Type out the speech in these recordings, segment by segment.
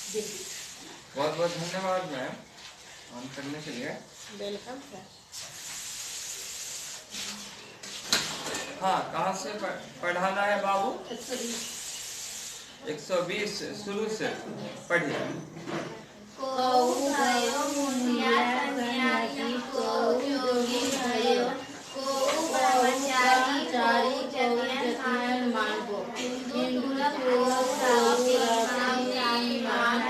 बहुत बहुत धन्यवाद मैम ऑन करने के लिए। Welcome sir. हाँ, कहाँ से पढ़ाना है बाबू? 120 शुरू से पढ़िए। कोउ भयो मुनिया सन्यासी, कोउ जोगी भयो, कोउ ब्रह्मचारी, कोउ जतिन मानवो। हिंदू तुरक सावती मान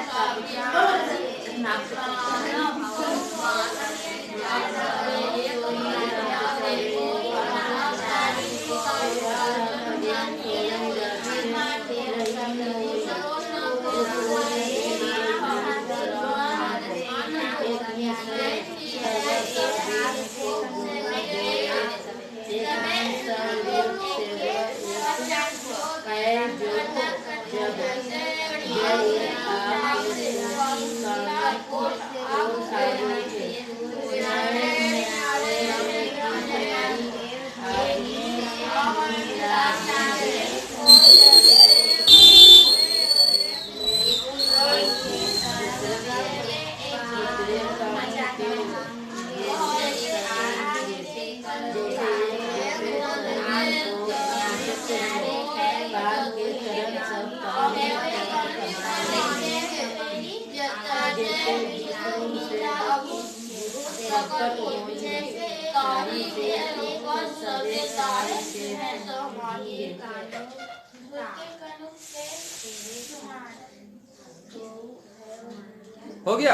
हो गया?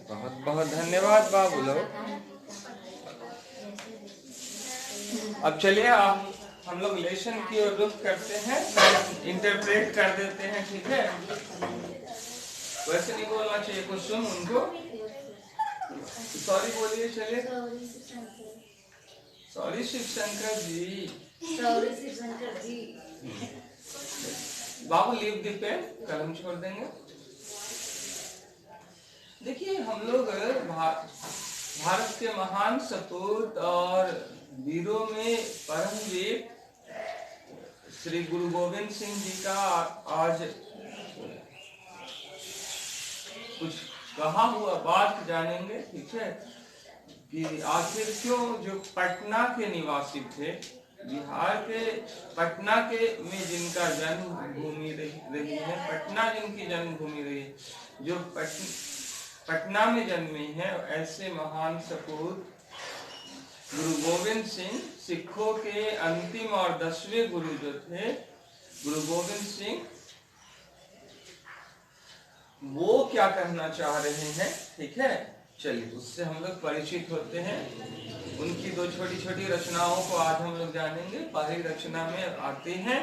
बहुत बहुत धन्यवाद बाबू लोग। अब चलिए आप हम लोग लेसन की ओर रुख करते हैं, इंटरप्रेट कर देते हैं, ठीक है? वैसे नहीं बोलना चाहिए, कुछ सुन उनको सॉरी बोलिए। चलिए, सॉरी शिव शंकर जी। सॉरी शिव शंकर जी। बाबू लीव द पेन, कलम छोड़ देंगे। देखिए, हम लोग भारत के महान सपूत और वीरों में परमवीर श्री गुरु गोविंद सिंह जी का आज कुछ कहा हुआ बात जानेंगे, ठीक है? कि आखिर क्यों जो पटना के निवासी थे, बिहार के पटना के में जिनका जन्म भूमि रही है, पटना जिनकी जन्मभूमि रही है, जो पटना में जन्मे हैं, ऐसे महान सपूत गुरु गोविंद सिंह, सिखों के अंतिम और 10वें गुरु जो थे गुरु गोविंद सिंह, वो क्या कहना चाह रहे हैं, ठीक है? चलिए उससे हम लोग परिचित होते हैं। उनकी दो छोटी छोटी रचनाओं को आज हम लोग जानेंगे। पहली रचना में आते हैं,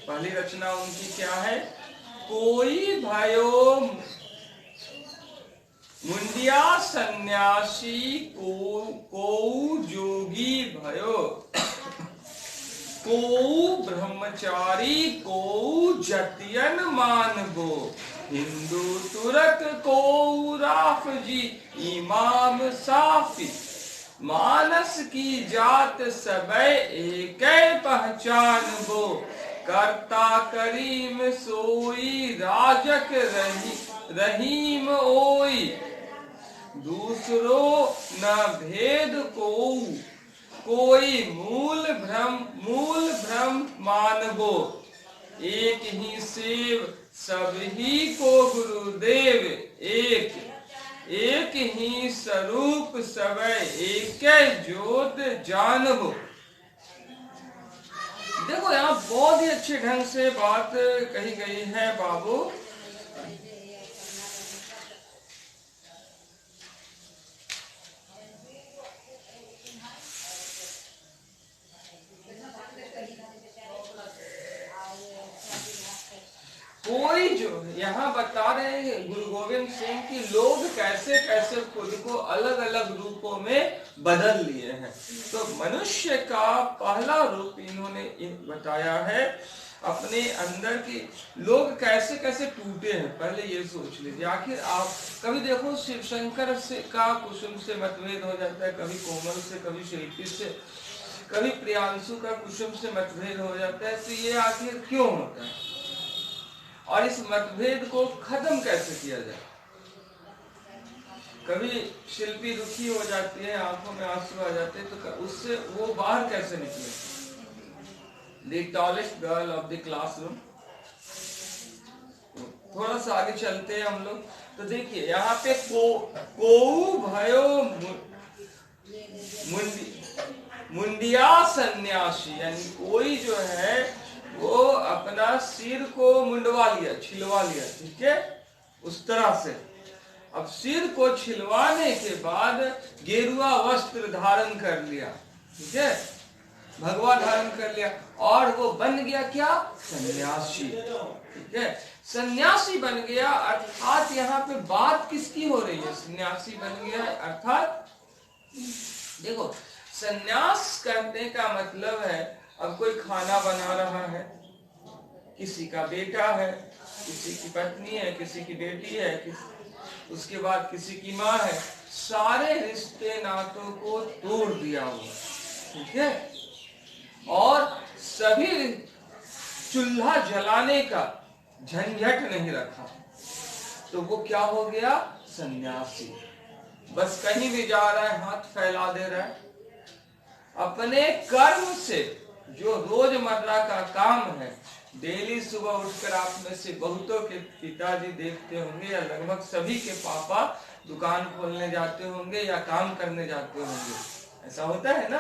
पहली रचना उनकी क्या है? कोई भयो मुंडिया सन्यासी, को जोगी भयो, को ब्रह्मचारी, को जतियन मानवो। हिंदू तुरक को राफजी, इमाम साफी। मानस की जात सबे एक पहचान वो। करता करीम सोई, राजक रहीम ओई। दूसरो न भेद कोई मूल भ्रम मानवो। एक ही सेव सभी को गुरुदेव, एक ही स्वरूप सबे एक ज्योत जानवो। देखो यहाँ बहुत ही अच्छे ढंग से बात कही गई है बाबू। कोई जो यहाँ बता रहे हैं गुरु गोविंद सिंह की लोग कैसे कैसे खुद को अलग अलग रूपों में बदल लिए हैं। तो मनुष्य का पहला रूप इन्होंने बताया है, अपने अंदर की लोग कैसे कैसे टूटे हैं। पहले ये सोच लीजिए, आखिर आप कभी देखो शिव शंकर से का कुसुम से मतभेद हो जाता है, कभी कोमल से, कभी शिल्पी से, कभी प्रियांशु का कुसुम से मतभेद हो जाता है, तो ये आखिर क्यों होता है और इस मतभेद को खत्म कैसे किया जाए। कभी शिल्पी दुखी हो जाती है, आंखों में आंसू आ जाते हैं, तो उससे वो बाहर कैसे निकले। The tallest girl of the classroom। थोड़ा सा आगे चलते हैं हम लोग, तो देखिए यहाँ पे को भयो मुंडिया सन्यासी, यानी कोई जो है वो अपना सिर को मुंडवा लिया, छिलवा लिया, ठीक है, उस तरह से। अब सिर को छिलवाने के बाद गेरुआ वस्त्र धारण कर लिया, ठीक है, भगवा धारण कर लिया, और वो बन गया क्या, सन्यासी, ठीक है, सन्यासी बन गया। अर्थात यहाँ पे बात किसकी हो रही है, सन्यासी बन गया अर्थात, देखो सन्यास करने का मतलब है, अब कोई खाना बना रहा है, किसी का बेटा है, किसी की पत्नी है, किसी की बेटी है, उसके बाद किसी की माँ है, सारे रिश्ते नातों को तोड़ दिया हुआ, ठीक है, और सभी चूल्हा जलाने का झंझट नहीं रखा, तो वो क्या हो गया, सन्यासी। बस कहीं भी जा रहा है हाथ फैला दे रहा है, अपने कर्म से जो रोजमर्रा का काम है, डेली सुबह उठकर आप में से बहुतों के पिताजी देखते होंगे, या लगभग सभी के पापा दुकान खोलने जाते होंगे या काम करने जाते होंगे, ऐसा होता है ना।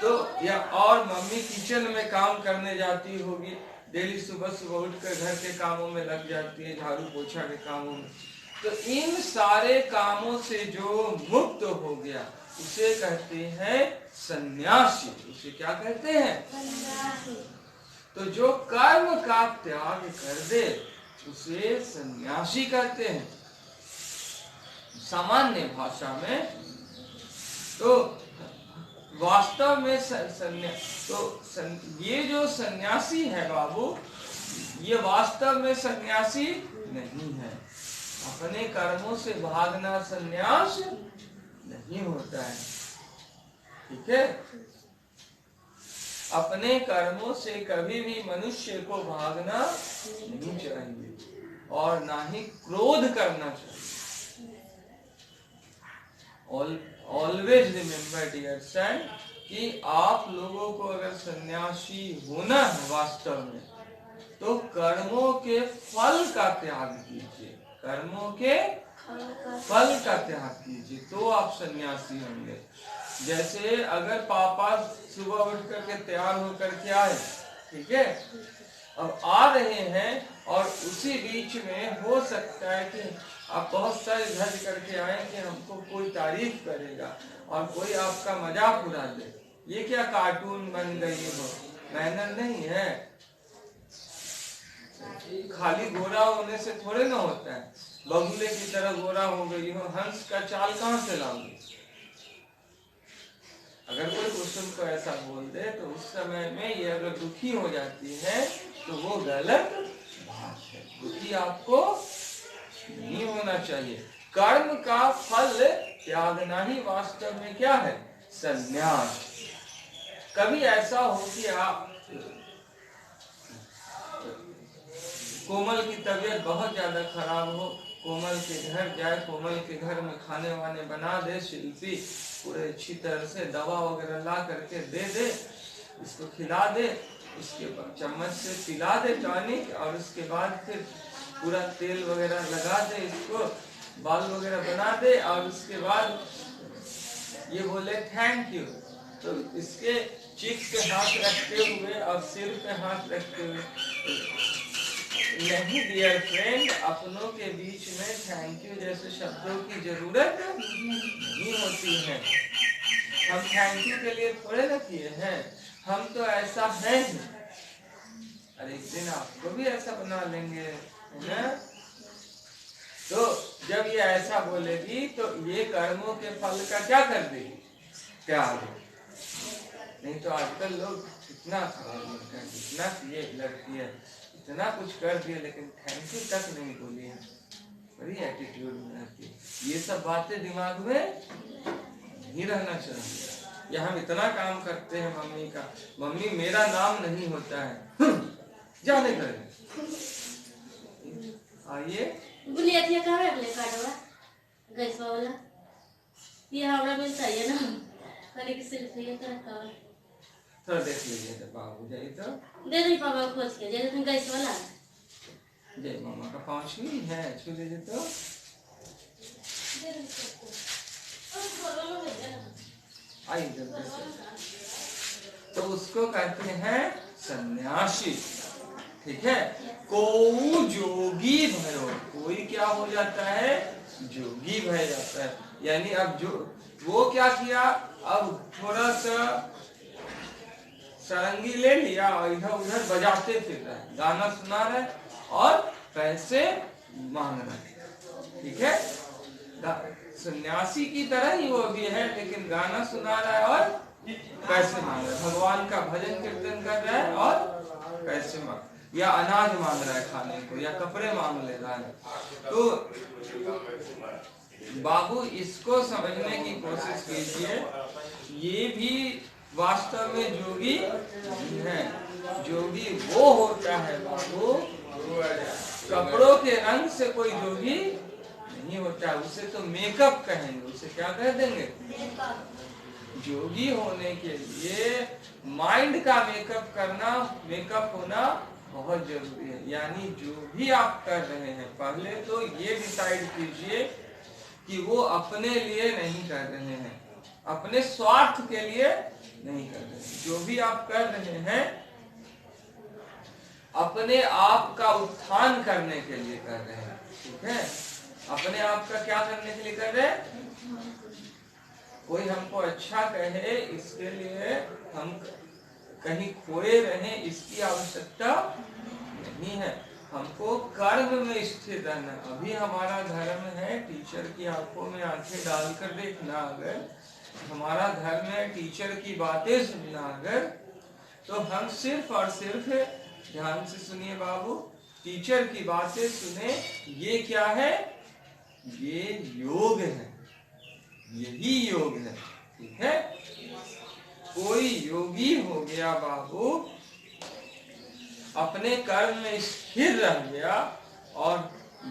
तो या और मम्मी किचन में काम करने जाती होगी, डेली सुबह सुबह उठकर घर के कामों में लग जाती है, झाड़ू पोछा के कामों में। तो इन सारे कामों से जो मुक्त हो गया उसे कहते हैं सन्यासी। उसे क्या कहते हैं, सन्यासी। तो जो कर्म का त्याग कर दे उसे सन्यासी कहते हैं सामान्य भाषा में। तो वास्तव में ये जो सन्यासी है बाबू, ये वास्तव में सन्यासी नहीं है। अपने कर्मों से भागना सन्यास नहीं होता है, ठीक है। अपने कर्मों से कभी भी मनुष्य को भागना नहीं चाहिए और ना ही क्रोध करना चाहिए। ऑलवेज रिमेम्बर डियर सन कि आप लोगों को अगर सन्यासी होना है वास्तव में, तो कर्मों के फल का त्याग कीजिए, कर्मों के फल का त्याग कीजिए, तो आप सन्यासी होंगे। जैसे अगर पापा सुबह उठ करके तैयार होकर के आए, ठीक है, अब आ रहे हैं और उसी बीच में हो सकता है कि आप बहुत सारे धज करके आए कि हमको कोई तारीफ करेगा और कोई आपका मजाक उड़ा दे, ये क्या कार्टून बन गई हो, मैनर नहीं है। खाली गोरा होने से थोड़े ना होता है, बगुले की तरह गोरा हो गई हो, हंस का चाल कहाँ से लाओगे। अगर कोई कुसुम को ऐसा बोल दे तो उस समय में ये अगर दुखी हो जाती है तो वो गलत बात है, दुखी आपको नहीं होना चाहिए। कर्म का फल त्यागना ही वास्तव में क्या है, संन्यास। कभी ऐसा हो कि आप कोमल की तबीयत बहुत ज्यादा खराब हो, कोमल के घर जाए, कोमल के घर में खाने वाने बना दे शिल्पी, पूरे अच्छी तरह से दवा वगैरह ला करके दे दे, इसको खिला दे, उसके बाद चम्मच से पिला दे टॉनिक, और उसके बाद फिर पूरा तेल वगैरह लगा दे, इसको बाल वगैरह बना दे, और उसके बाद ये बोले थैंक यू, तो इसके चीक्स पे हाथ रखते हुए और सिर पे हाथ रखते हुए, नहीं डियर फ्रेंड, अपनों के बीच में थैंक यू जैसे शब्दों की जरूरत नहीं होती है। हम थैंक यू के लिए थोड़े ना किए हैं, हम तो ऐसा है ही। अरे एक दिन आपको भी ऐसा बना लेंगे, है ना। तो जब ये ऐसा बोलेगी तो ये कर्मों के फल का क्या कर देगी, त्याग। नहीं तो आजकल लोग इतना इतना ये लड़की है, इतना कुछ कर दिया लेकिन थैंक यू तक नहीं बोली है, बड़ी एटीट्यूड में रहती है। ये सब बातें दिमाग में नहीं रहना चाहिए, या हम इतना काम करते हैं मम्मी का, मम्मी मेरा नाम नहीं होता है, जाने करें। आइए बुलिया थी कहाँ है अपने कार्डवा गैस वाला ये हमरा मिलता है ना कने की सिर्फ ये तरह का थोड़ा देख लीजिए जब बाबू जाइए तो दे दे पापा खोज के जैसे तुम गैस वाला जय मामा का पाँव छुई है, छू लीजिए तो आइए जल्दी से। तो उसको कहते हैं सन्यासी, ठीक है। कोऊ जोगी भयो, कोई क्या हो जाता है, जोगी भय जाता है। यानी अब जो वो क्या किया, अब थोड़ा सा सारंगी ले लिया और इधर उधर बजाते फिर रहा है, गाना सुना रहा है और पैसे मांग रहा है, ठीक है। सन्यासी की तरह ही वो भी है, लेकिन गाना सुना रहा है और पैसे मांग रहा है, भगवान का भजन कीर्तन कर रहा है और पैसे मांग, या अनाज मांग रहा है खाने को, या कपड़े मांग ले रहा है। तो बाबू इसको समझने की कोशिश कीजिए, ये भी वास्तव में जोगी है। जोगी वो होता है बाबू, कपड़ों के रंग से कोई जोगी नहीं होता, उसे तो मेकअप कहेंगे, उसे क्या कह देंगे, जोगी होने के लिए माइंड का मेकअप करना, मेकअप होना बहुत जरूरी है। यानी जो भी आप कर रहे हैं, पहले तो ये डिसाइड कीजिए कि वो अपने लिए नहीं कर रहे हैं, अपने स्वार्थ के लिए नहीं कर रहे हैं। जो भी आप कर रहे हैं अपने आप का उत्थान करने के लिए कर रहे हैं, ठीक है। अपने आप का क्या करने के लिए कर रहे हैं, कोई हमको अच्छा कहे इसके लिए हम कहीं खोए रहे, इसकी आवश्यकता नहीं है। हमको कर्म में स्थिर रहना। अभी हमारा धर्म है, टीचर की आंखों में आंखें डालकर देखना, अगर हमारा धर्म है टीचर की बातें सुनना, अगर तो हम सिर्फ और सिर्फ, ध्यान से सुनिए बाबू, टीचर की बातें सुने, ये क्या है, ये योग है, यही योग है, ठीक है। कोई योगी हो गया बाबू, अपने कर्म में स्थिर रह गया और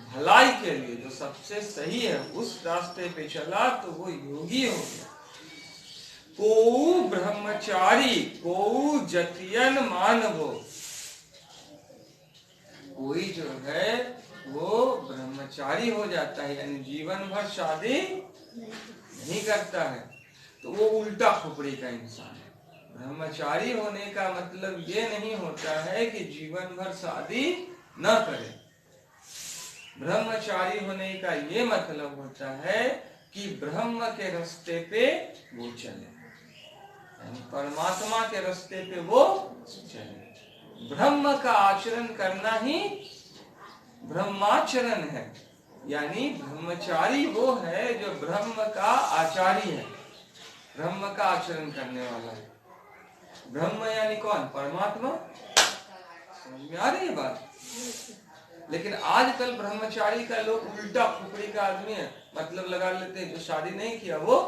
भलाई के लिए जो सबसे सही है उस रास्ते पे चला, तो वो योगी हो गया। कोऊ ब्रह्मचारी कोऊ जतियन मानवो, कोई जो है वो ब्रह्मचारी हो जाता है, यानी जीवन भर शादी नहीं करता है, तो वो उल्टा खोपड़ी का इंसान है। ब्रह्मचारी होने का मतलब ये नहीं होता है कि जीवन भर शादी न करे। ब्रह्मचारी होने का ये मतलब होता है कि ब्रह्म के रास्ते पे वो चले, यानी परमात्मा के रास्ते पे वो चले। ब्रह्म का आचरण करना ही ब्रह्माचरण है, यानी ब्रह्मचारी वो है जो ब्रह्म का आचारी है, ब्रह्म का आचरण करने वाला है। ब्रह्म यानी कौन, परमात्मा। समझ में आ रही है बात। लेकिन आजकल ब्रह्मचारी का लोग उल्टा खुपड़ी का आदमी है, मतलब लगा लेते हैं, जो शादी नहीं किया वो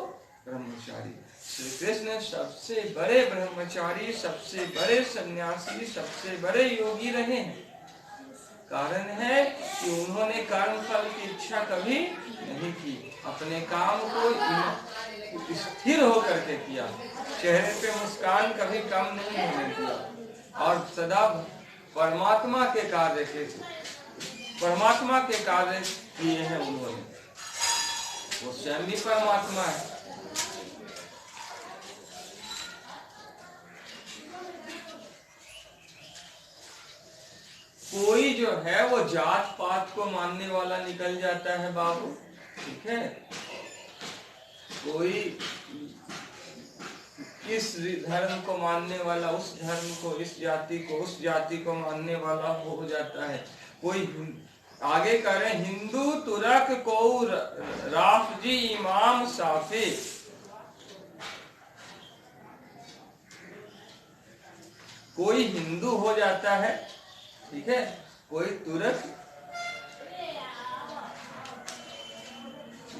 ब्रह्मचारी। श्री कृष्ण सबसे बड़े ब्रह्मचारी, सबसे बड़े सन्यासी, सबसे बड़े योगी रहे हैं। कारण है कि उन्होंने कर्म फल की इच्छा कभी नहीं की, अपने काम को स्थिर होकर के किया, चेहरे पे मुस्कान कभी कम नहीं होने दिया, और सदा परमात्मा के कार्य किए हैं उन्होंने। वो स्वयं भी परमात्मा है। कोई जो है वो जात पात को मानने वाला निकल जाता है बाबू, ठीक है। कोई इस धर्म को मानने वाला उस धर्म को, इस जाति को उस जाति को मानने वाला हो जाता है। कोई आगे करें, हिंदू तुरक को राफजी इमाम साफी, कोई हिंदू हो जाता है, ठीक है, कोई तुर्क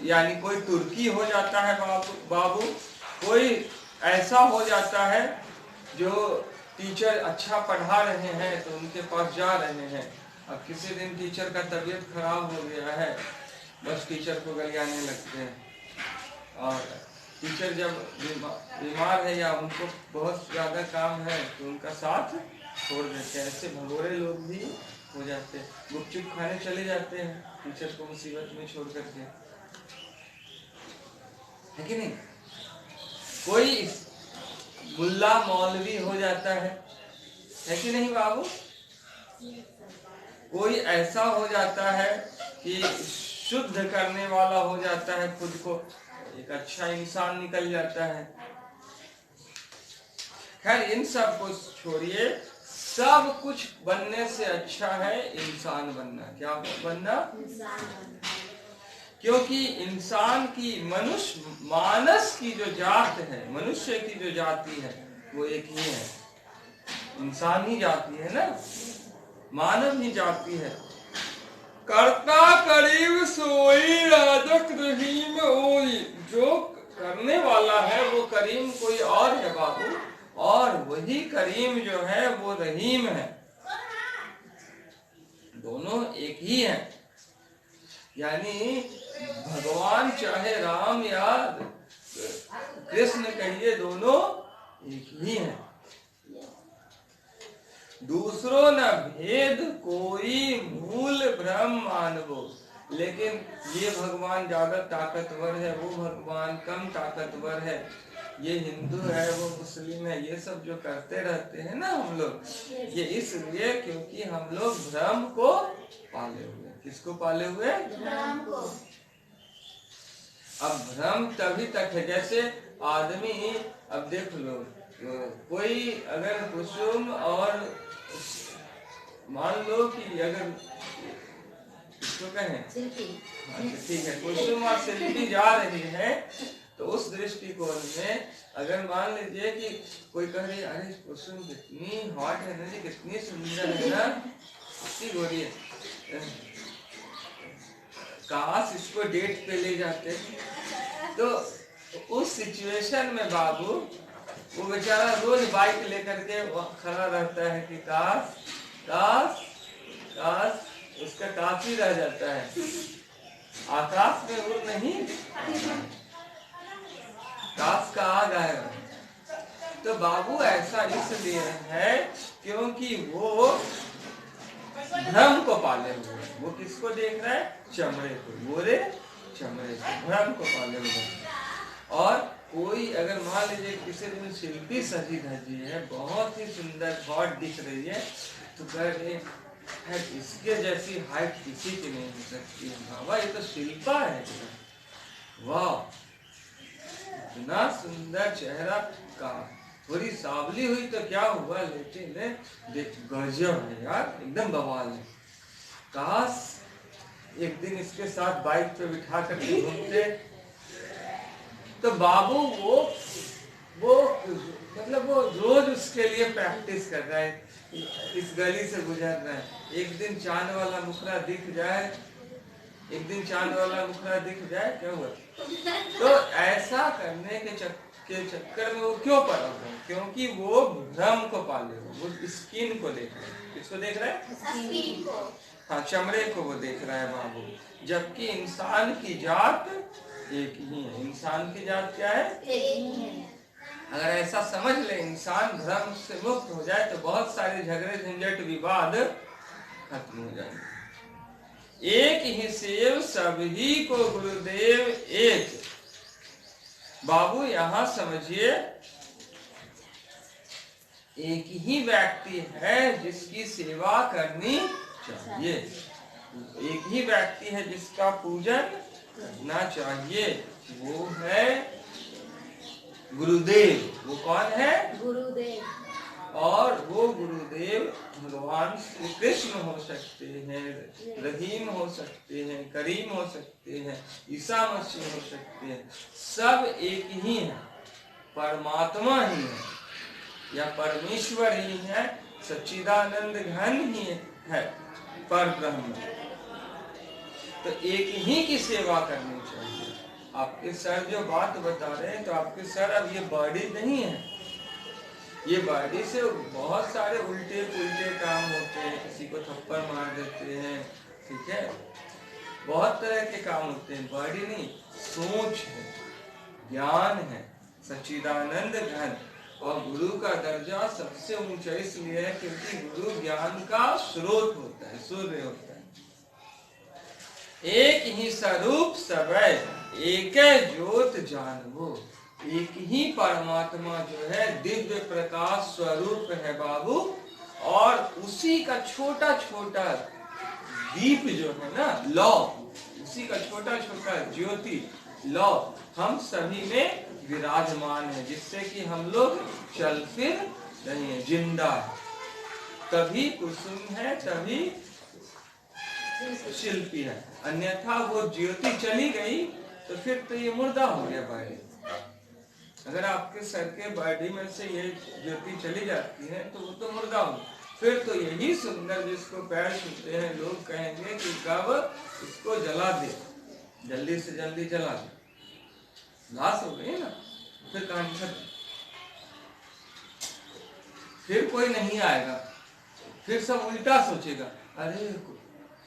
यानी कोई तुर्की हो जाता है बाबू, कोई ऐसा हो जाता है जो टीचर अच्छा पढ़ा रहे हैं तो उनके पास जा रहे हैं, अब किसी दिन टीचर का तबीयत खराब हो गया है, बस टीचर को गलियाने लगते हैं। और टीचर जब बीमार है या उनको बहुत ज़्यादा काम है तो उनका साथ छोड़ देते हैं। ऐसे भगोरे लोग भी हो जाते हैं, गुपचुप खाने चले जाते हैं टीचर को मुसीबत में छोड़ करके, है कि नहीं। कोई मुल्ला मौलवी हो जाता है कि नहीं बाबू। कोई ऐसा हो जाता है कि शुद्ध करने वाला हो जाता है, खुद को एक अच्छा इंसान निकल जाता है। खैर इन सब को छोड़िए, सब कुछ बनने से अच्छा है इंसान बनना। क्या बनना? इंसान बनना। क्योंकि इंसान की मानस की जो जात है, मनुष्य की जो जाति है वो एक ही है, इंसान ही जाति है ना, मानव ही जाति है। कर्ता करीब सोई राजक रहीम ओई, जो करने वाला है वो करीम कोई और है बाबू, और वही करीम जो है वो रहीम है, दोनों एक ही है। यानी भगवान चाहे राम या कृष्ण कहिए, दोनों एक ही हैं। दूसरो न भेद कोई मूल भ्रम मानवो, लेकिन ये भगवान ज्यादा ताकतवर है, वो भगवान कम ताकतवर है, ये हिंदू है वो मुस्लिम है, ये सब जो करते रहते हैं ना हम लोग, ये इसलिए क्योंकि हम लोग भ्रम को पाले हुए। किसको पाले हुए? भ्रम को। अब भ्रम तभी तक है जैसे आदमी, अब देख लो, कोई अगर कुसुम और मान लो कि अगर इसको कहें, ठीक है, कुसुम और शिल्पी जा रही है, तो उस दृष्टिकोण में अगर मान लीजिए कि कोई कह रही, अरे कुसुम कितनी हॉट है ना जी, कितनी सुंदर है ना, कितनी गोरी है, काश इसको डेट पे ले जाते। तो उस सिचुएशन में बाबू वो बेचारा रोज बाइक लेकर के खड़ा रहता है कि काश काश काश, उसका काश ही रह जाता है, आकाश में उड़ नहीं, काश का आ गया। तो बाबू ऐसा इसलिए है क्योंकि वो भ्रम को पाले हुए। वो किसको देख रहा है? चमड़े को, गोरे चमड़े को, भ्रम को पाले हुए। और कोई अगर मान लीजिए किसी दिन शिल्पी सजी धजी है, बहुत ही सुंदर हॉट दिख रही है, तो कह रहे है इसके जैसी हाइट किसी की नहीं हो सकती है, बाबा ये तो शिल्पा है, वाह इतना सुंदर चेहरा का, थोड़ी सावली हुई तो क्या हुआ, लेकिन गजब है यार, एकदम बवाल है। काश एक दिन इसके साथ बाइक पे बिठा कर घूमते। तो बाबू वो मतलब वो रोज उसके लिए प्रैक्टिस कर रहा है, इस गली से गुजर रहा है, एक दिन चांद वाला मुखड़ा दिख जाए, एक दिन चांद वाला मुखड़ा दिख जाए, क्या हुआ? तो ऐसा करने के चक्कर में वो क्यों पड़ा हुआ? क्योंकि वो भ्रम को पाले हुए, वो स्किन को देख रहा है। किसको देख रहा है? स्किन को। हाँ, चमड़े को वो देख रहा है बाबू, जबकि इंसान की जात एक ही है। इंसान की जात क्या है? एक ही है। अगर ऐसा समझ ले, इंसान भ्रम से मुक्त हो जाए, तो बहुत सारे झगड़े झंझट विवाद खत्म हो जाएंगे। एक ही सेव सभी को गुरुदेव एक। बाबू यहाँ समझिए, एक ही व्यक्ति है जिसकी सेवा करनी चाहिए, एक ही व्यक्ति है जिसका पूजन करना चाहिए, वो है गुरुदेव। वो कौन है? गुरुदेव। और वो गुरुदेव भगवान श्री कृष्ण हो सकते हैं, रहीम हो सकते हैं, करीम हो सकते हैं, ईसा मसीह हो सकते हैं, सब एक ही है, परमात्मा ही है या परमेश्वर ही है, सच्चिदानंद घन ही है, पर ब्रह्म। तो एक ही की सेवा करनी चाहिए। आपके सर जो बात बता रहे हैं, तो आपके सर अब ये बॉडी नहीं है, ये बॉडी से बहुत सारे उल्टे पुल्टे काम होते हैं, किसी को थप्पड़ मार देते हैं, ठीक है, बहुत तरह के काम होते हैं। बॉडी नहीं, सोच है, ज्ञान है, सच्चिदानंद घन। और गुरु का दर्जा सबसे ऊंचा इसलिए है क्योंकि गुरु ज्ञान का स्रोत होता है, सूर्य होता है। एक ही स्वरूप सबै एक ज्योत जानवो, एक ही परमात्मा जो है दिव्य प्रकाश स्वरूप है बाबू, और उसी का छोटा छोटा दीप जो है ना, लौ, उसी का छोटा छोटा ज्योति लौ हम सभी में विराजमान है, जिससे कि हम लोग चल फिर रहे हैं, जिंदा है। तभी कुसुम है, तभी शिल्पी है, अन्यथा वो ज्योति चली गई तो फिर तो ये मुर्दा हो गया बॉडी। अगर आपके सर के बॉडी में से ये ज्योति चली जाती है तो वो तो मुर्दा हो, फिर तो यही सुंदर जिसको पैर छूते हैं लोग कहेंगे कि कब इसको जला दे, जल्दी से जल्दी जला दे, लाश हो गई ना, फिर कहानी खत्म, फिर कोई नहीं आएगा, फिर सब उल्टा सोचेगा, अरे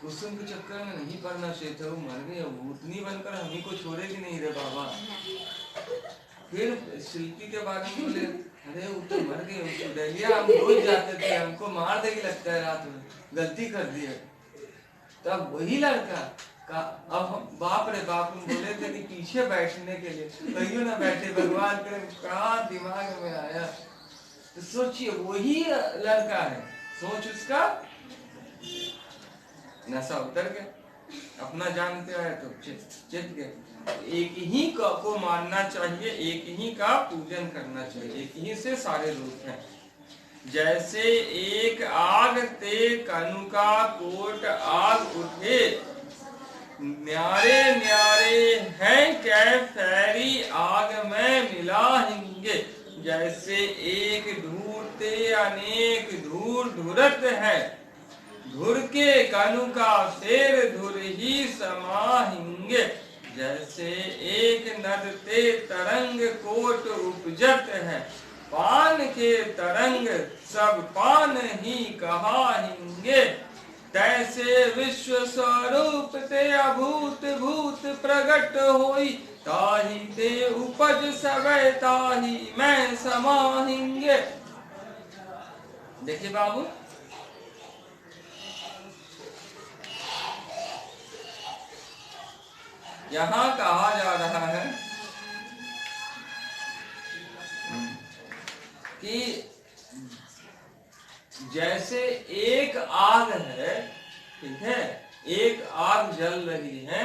कुसुम के चक्कर में नहीं पड़ना चाहिए था, वो मर गई, भूतनी बनकर हम ही को छोड़ेगी नहीं रे बाबा। फिर शिल्पी के बारे में बोले, अरे वो तो मर गए, उसको डलिया हम रोज जाते थे, हमको मार देगी लगता है, रात में गलती कर दी है। तब वही लड़का का अब हम बाप रे बाप हम बोले थे कि पीछे बैठने के लिए, कहियो ना बैठे, भगवान करे, कहाँ दिमाग में आया। तो सोचिए वही लड़का है, सोच उसका नशा उतर गया, अपना जानते है तो चित गए। एक ही को मानना चाहिए, एक ही का पूजन करना चाहिए, एक ही से सारे रूप हैं। जैसे एक आग ते कनुका कोट आग उठे, न्यारे न्यारे हैं कै फैरी आग में मिला हिंगे। जैसे एक धूर ते अनेक धूर धुरत है, धुर के कनुका शेर धुर ही समाहिंगे। जैसे एक नद ते तरंग कोट उपजत है, पान के तरंग सब पान ही कहाहिंगे। तैसे विश्व स्वरूप ते अभूत भूत प्रगट होई, ताही ते उपज सबे ताही मैं समाहिंगे। देखिए बाबू, यहाँ कहा जा रहा है कि जैसे एक आग है, ठीक है, एक आग जल रही है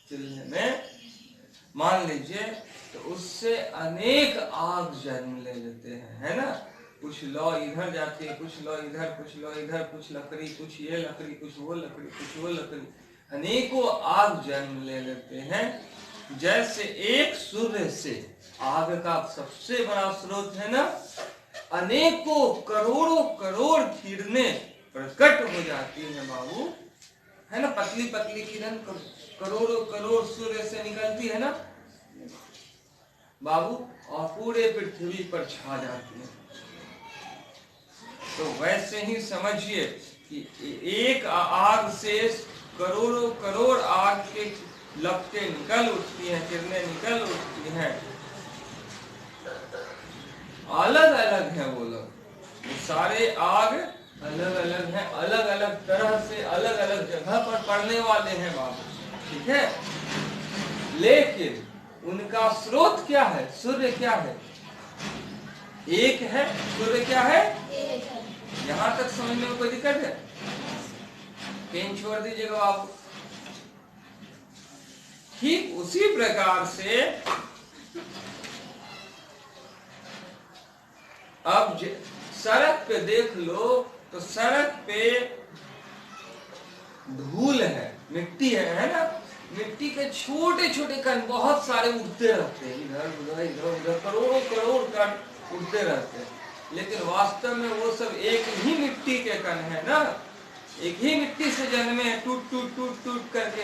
चूल्हे में, मान लीजिए, तो उससे अनेक आग जन्म ले लेते हैं, है ना। कुछ लौ इधर जाती है, कुछ लौ इधर, कुछ लौ इधर, कुछ लकड़ी, कुछ ये लकड़ी, कुछ वो लकड़ी, कुछ वो लकड़ी, अनेकों आग जन्म ले लेते हैं। जैसे एक सूर्य से, आग का सबसे बड़ा स्रोत है ना, अनेकों करोड़ों करोड़ किरणें प्रकट हो जाती हैं बाबू, है ना, पतली पतली किरण करोड़ों करोड़ सूर्य से निकलती है ना बाबू, और पूरे पृथ्वी पर छा जाती है। तो वैसे ही समझिए कि एक आग से करोड़ों करोड़ आग के लपटें निकल उठती हैं, किरणें निकल उठती हैं, अलग अलग हैं वो लोग, वो सारे आग अलग अलग हैं, अलग अलग तरह से अलग अलग जगह पर पड़ने वाले हैं बाबू, ठीक है। लेकिन उनका स्रोत क्या है? सूर्य क्या है? एक है। सूर्य क्या है? यहाँ तक समझने में कोई दिक्कत है? पेन छोड़ दीजिएगा बाबू। ठीक उसी प्रकार से अब सड़क पे देख लो तो सड़क पे धूल है, मिट्टी है ना, मिट्टी के छोटे छोटे कण बहुत सारे उड़ते रहते हैं, इधर उधर इधर उधर करोड़ों करोड़ कण उड़ते रहते हैं, लेकिन वास्तव में वो सब एक ही मिट्टी के कण है ना, एक ही मिट्टी से जन्मे हैं, टूट टूट टूट टूट करके,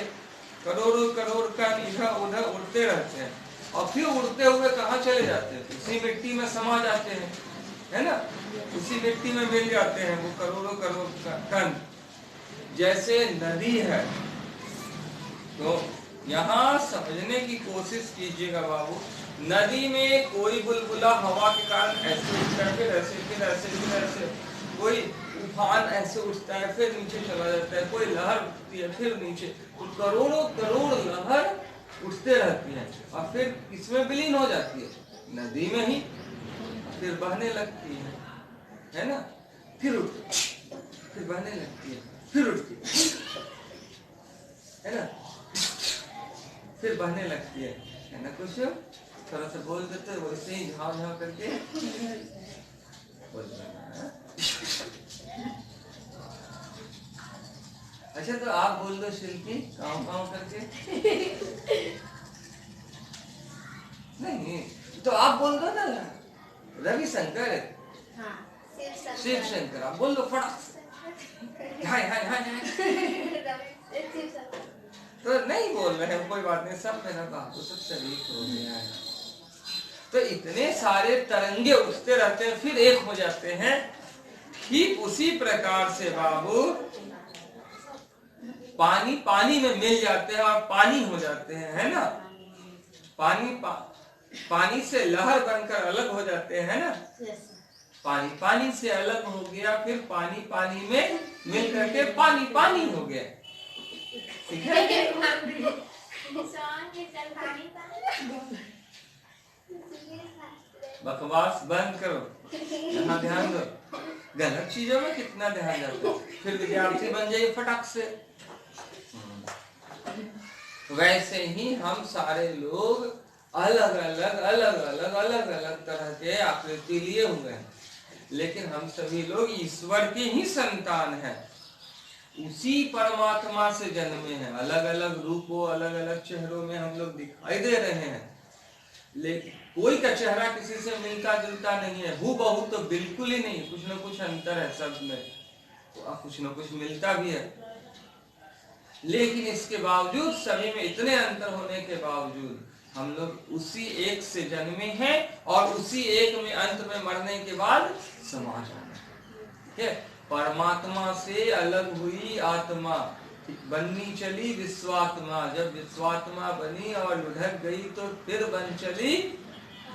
करोड़ों करोड़ कण इधर उधर उड़ते रहते हैं और फिर उड़ते हुए कहाँ चले जाते हैं, उसी मिट्टी में समा जाते हैं, है ना, उसी मिट्टी में मिल जाते हैं वो करोड़ों करोड़ कण। जैसे नदी है, तो यहाँ समझने की कोशिश कीजिएगा बाबू, नदी में कोई बुलबुला हवा के कारण ऐसे उठता है, फिर ऐसे, फिर ऐसे, फिर ऐसे, कोई तूफान ऐसे उठता है फिर नीचे चला जाता है, कोई लहर उठती है फिर नीचे, तो करोड़ों करोड़ लहर उठते रहती हैं और फिर किसमें विलीन हो जाती है, नदी में ही, फिर बहने लगती है ना, फिर उठती, फिर बहने लगती है, फिर उठती है ना, फिर बहने लगती है ना। कुछ थोड़ा सा बोल देते वैसे ही झाव झाव करके बोल देना। अच्छा तो आप बोल दो शिल्पी, काँव काँव करके। नहीं तो आप बोल दो ना, रविशंकर, हाँ शिव शंकर, आप बोल दो फटाक। हाय हाय हाय तो नहीं बोल रहे हैं, कोई बात नहीं, सब मेरा बाबू सब शरीक हो गया है। तो इतने सारे तरंगे उठते रहते हैं फिर एक हो जाते हैं। ठीक उसी प्रकार से बाबू पानी पानी में मिल जाते हैं और पानी हो जाते हैं, है ना, पानी से लहर बनकर अलग हो जाते हैं ना, पानी पानी से अलग हो गया, फिर पानी पानी में मिल करके पानी पानी हो गया, ठीक है। बकवास बंद करो, यहाँ ध्यान दो, गलत चीजों में कितना ध्यान जाता है, फिर विद्यार्थी बन जाइए फटाक से। वैसे ही हम सारे लोग अलग अलग तरह के आकृति लिए हुए हैं, लेकिन हम सभी लोग ईश्वर के ही संतान हैं, उसी परमात्मा से जन्मे हैं। अलग अलग रूपों अलग अलग चेहरों में हम लोग दिखाई दे रहे हैं, लेकिन कोई का चेहरा किसी से मिलता जुलता नहीं है, हूबहू तो बिल्कुल ही नहीं, कुछ न कुछ अंतर है सब में, तो कुछ न कुछ मिलता भी है, लेकिन इसके बावजूद सभी में इतने अंतर होने के बावजूद हम लोग उसी एक से जन्मे हैं और उसी एक में अंत में मरने के बाद समा जाना, ठीक है। परमात्मा से अलग हुई आत्मा, बननी चली विश्वात्मा, जब विश्वात्मा बनी और लुढ़क गई तो फिर बन चली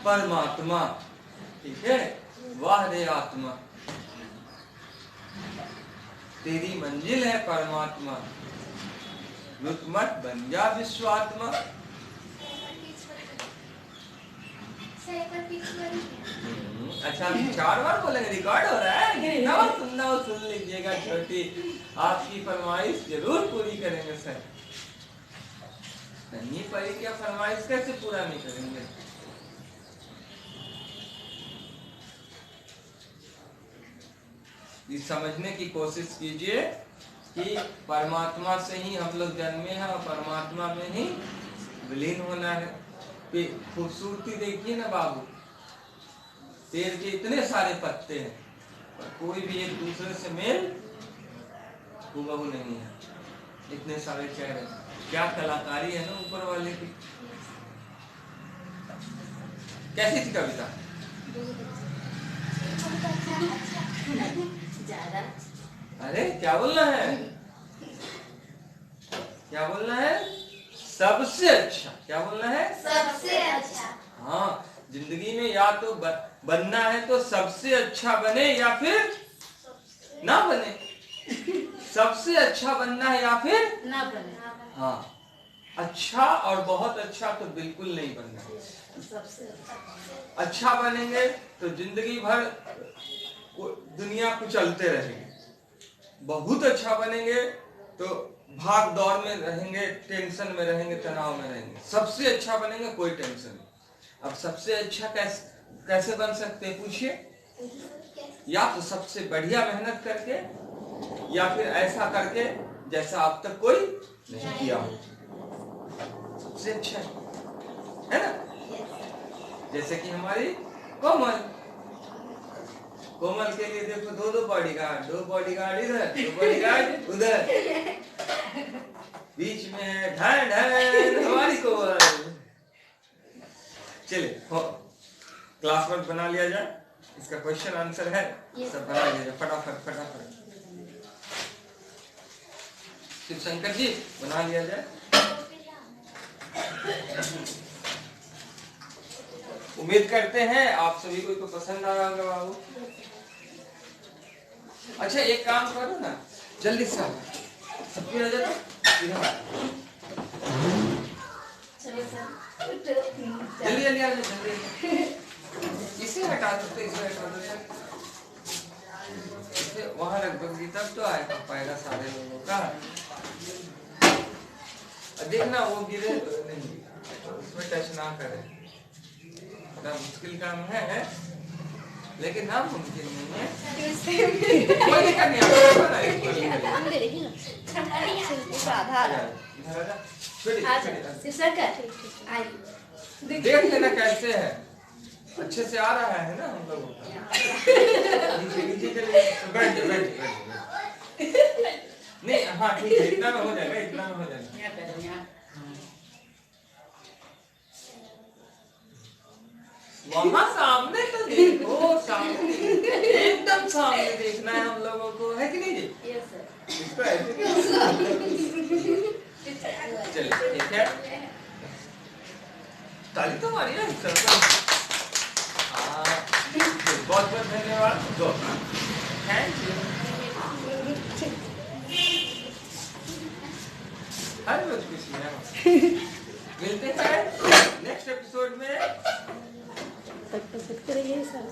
परमात्मा, ठीक है। वाह रे आत्मा, तेरी मंजिल है परमात्मा, रुक मत बन जा विश्वात्मा। अच्छा 4 बार बोलेंगे, रिकॉर्ड हो रहा है, कितना बार सुनना हो सुन लीजिएगा, छोटी आपकी फरमाइश जरूर पूरी करेंगे सर। नहीं पड़ी क्या फरमाइश कैसे पूरा नहीं करेंगे। ये समझने की कोशिश कीजिए कि परमात्मा से ही हम लोग जन्मे हैं और परमात्मा में ही विलीन होना है। खूबसूरती देखिए ना बाबू, पेड़ के इतने सारे पत्ते हैं पर कोई भी एक दूसरे से मेल हूबहू नहीं है, इतने सारे चेहरे, क्या कलाकारी है ना ऊपर वाले की। कैसी थी कविता? अरे क्या बोलना है, क्या बोलना है? सबसे अच्छा। क्या बोलना है? सबसे अच्छा। हाँ, जिंदगी में या तो बनना है तो सबसे अच्छा बने या फिर ना बने। सबसे अच्छा बनना है या फिर ना बने। हाँ, अच्छा और बहुत अच्छा तो बिल्कुल नहीं बनना। सबसे अच्छा बनेंगे तो जिंदगी भर दुनिया को चलते रहेंगे, बहुत अच्छा बनेंगे तो भाग दौड़ में रहेंगे, टेंशन में रहेंगे, तनाव में रहेंगे। सबसे अच्छा बनेंगे कोई टेंशन नहीं। अब सबसे अच्छा कैसे बन सकते हैं पूछिए? या तो सबसे बढ़िया मेहनत करके या फिर ऐसा करके जैसा अब तक कोई नहीं किया हो, सबसे अच्छा है ना। जैसे कि हमारी कोमल के लिए देखो दो बॉडीगार्ड, 2 बॉडीगार्ड इधर, 2 बॉडीगार्ड उधर। बीच में है ढन ढन हमारी कोमल। चलिए हो क्लास वर्क बना लिया जाए, इसका क्वेश्चन आंसर है सब बना लिया जाए फटाफट फटाफट। शिव शंकर जी बना लिया जाए। उम्मीद करते हैं आप सभी को तो पसंद आया होगा बाबू। अच्छा एक काम करो ना, जल्दी से सबकी आ जाता जल्दी जल्दी आ जाओ जल्दी। इसे हटा दो, इसे हटा दो, इसे वहां रख दोगी तब तो आएगा पाएगा सारे लोगों का। देखना वो गिरे नहीं, उसमें टच ना करे। बड़ा मुश्किल काम है लेकिन नामुमकिन नहीं है। कोई दिक्कत नहीं देख लेना कैसे है, अच्छे से आ रहा है ना हम लोगों का। नीचे चलिए बैठ नहीं, हाँ ठीक है, इतना में हो जाएगा, इतना में हो जाएगा। वहाँ सामने तो देखो, सामने एकदम सामने देखना है हम लोगों को, है कि नहीं जी? Yes sir. इसको चलिए ठीक है, ताली तो मारिए बहुत बहुत धन्यवाद, थैंक यू। हर रोज खुशी है। मिलते हैं नेक्स्ट एपिसोड में। सकते रहिए सर।